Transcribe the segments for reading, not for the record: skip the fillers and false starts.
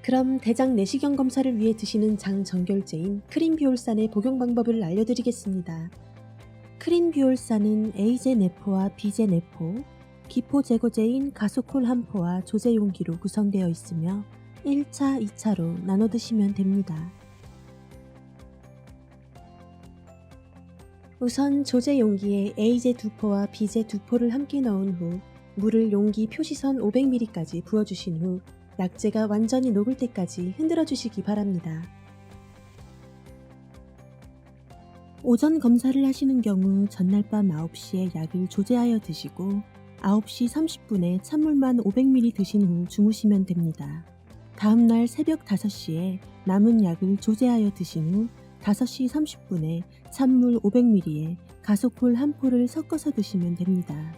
그럼 대장 내시경 검사를 위해 드시는 장정결제인 크린비올산의 복용 방법을 알려드리겠습니다. 크린비올산은 A제네포와 B제네포, 기포 제거제인 가소콜 한 포와 조제 용기로 구성되어 있으며 1차, 2차로 나눠 드시면 됩니다. 우선 조제 용기에 A제 2포와 B제 2포를 함께 넣은 후 물을 용기 표시선 500ml까지 부어주신 후 약재가 완전히 녹을 때까지 흔들어 주시기 바랍니다. 오전 검사를 하시는 경우 전날 밤 9시에 약을 조제하여 드시고 9시 30분에 찬물만 500ml 드신 후 주무시면 됩니다. 다음날 새벽 5시에 남은 약을 조제하여 드신 후 5시 30분에 찬물 500ml에 가소콜 한 포를 섞어서 드시면 됩니다.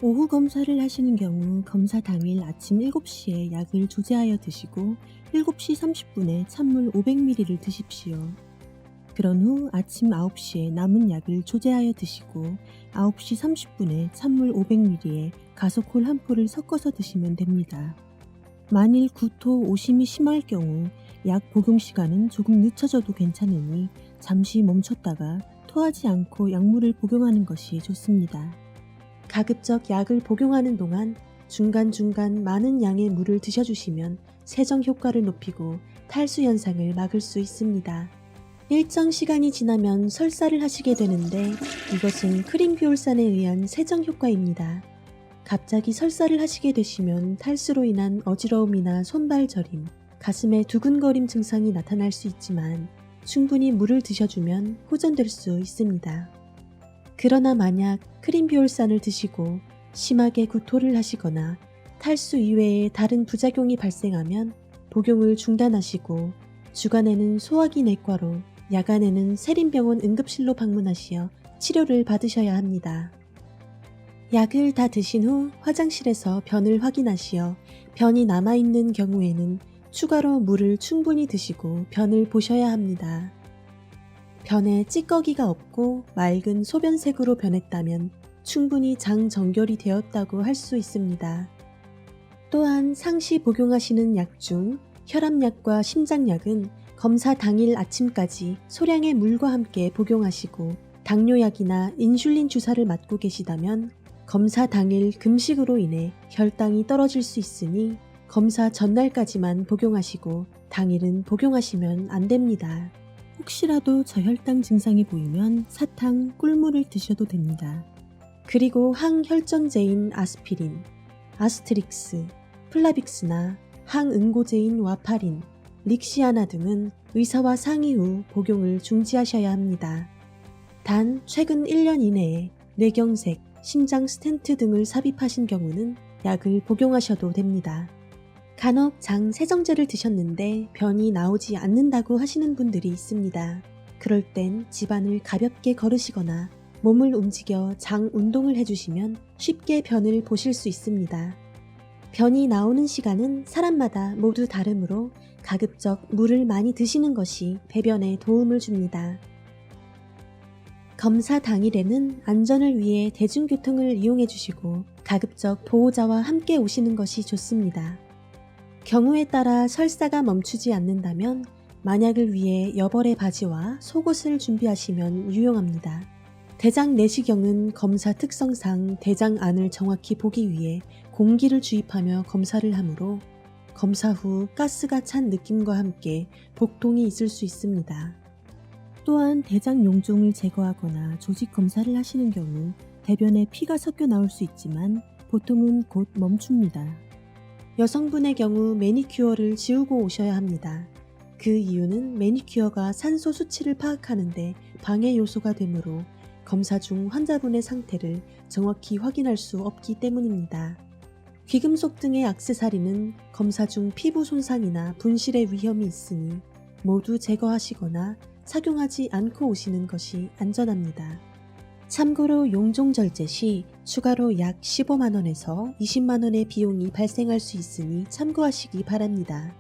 오후 검사를 하시는 경우 검사 당일 아침 7시에 약을 조제하여 드시고 7시 30분에 찬물 500ml를 드십시오. 그런 후 아침 9시에 남은 약을 조제하여 드시고 9시 30분에 찬물 500ml에 가소콜 한 포를 섞어서 드시면 됩니다. 만일 구토, 오심이 심할 경우 약 복용 시간은 조금 늦춰져도 괜찮으니 잠시 멈췄다가 토하지 않고 약물을 복용하는 것이 좋습니다. 가급적 약을 복용하는 동안 중간중간 많은 양의 물을 드셔주시면 세정 효과를 높이고 탈수 현상을 막을 수 있습니다. 일정 시간이 지나면 설사를 하시게 되는데 이것은 크린비올산에 의한 세정 효과입니다. 갑자기 설사를 하시게 되시면 탈수로 인한 어지러움이나 손발 저림, 가슴에 두근거림 증상이 나타날 수 있지만 충분히 물을 드셔주면 호전될 수 있습니다. 그러나 만약 크린비올산을 드시고 심하게 구토를 하시거나 탈수 이외에 다른 부작용이 발생하면 복용을 중단하시고 주간에는 소화기 내과로, 야간에는 세린병원 응급실로 방문하시어 치료를 받으셔야 합니다. 약을 다 드신 후 화장실에서 변을 확인하시어 변이 남아있는 경우에는 추가로 물을 충분히 드시고 변을 보셔야 합니다. 변에 찌꺼기가 없고 맑은 소변색으로 변했다면 충분히 장정결이 되었다고 할 수 있습니다. 또한 상시 복용하시는 약 중 혈압약과 심장약은 검사 당일 아침까지 소량의 물과 함께 복용하시고 당뇨약이나 인슐린 주사를 맞고 계시다면 검사 당일 금식으로 인해 혈당이 떨어질 수 있으니 검사 전날까지만 복용하시고 당일은 복용하시면 안 됩니다. 혹시라도 저혈당 증상이 보이면 사탕, 꿀물을 드셔도 됩니다. 그리고 항혈전제인 아스피린, 아스트릭스, 플라빅스나 항응고제인 와파린, 릭시아나 등은 의사와 상의 후 복용을 중지하셔야 합니다. 단 최근 1년 이내에 뇌경색, 심장 스텐트 등을 삽입하신 경우는 약을 복용하셔도 됩니다. 간혹 장 세정제를 드셨는데 변이 나오지 않는다고 하시는 분들이 있습니다. 그럴 땐 집안을 가볍게 걸으시거나 몸을 움직여 장 운동을 해주시면 쉽게 변을 보실 수 있습니다. 변이 나오는 시간은 사람마다 모두 다르므로 가급적 물을 많이 드시는 것이 배변에 도움을 줍니다. 검사 당일에는 안전을 위해 대중교통을 이용해 주시고 가급적 보호자와 함께 오시는 것이 좋습니다. 경우에 따라 설사가 멈추지 않는다면 만약을 위해 여벌의 바지와 속옷을 준비하시면 유용합니다. 대장 내시경은 검사 특성상 대장 안을 정확히 보기 위해 공기를 주입하며 검사를 하므로 검사 후 가스가 찬 느낌과 함께 복통이 있을 수 있습니다. 또한 대장 용종을 제거하거나 조직 검사를 하시는 경우 대변에 피가 섞여 나올 수 있지만 보통은 곧 멈춥니다. 여성분의 경우 매니큐어를 지우고 오셔야 합니다. 그 이유는 매니큐어가 산소 수치를 파악하는 데 방해 요소가 되므로 검사 중 환자분의 상태를 정확히 확인할 수 없기 때문입니다. 귀금속 등의 액세서리는 검사 중 피부 손상이나 분실의 위험이 있으니 모두 제거하시거나 착용하지 않고 오시는 것이 안전합니다. 참고로 용종 절제 시 추가로 약 15만원에서 20만원의 비용이 발생할 수 있으니 참고하시기 바랍니다.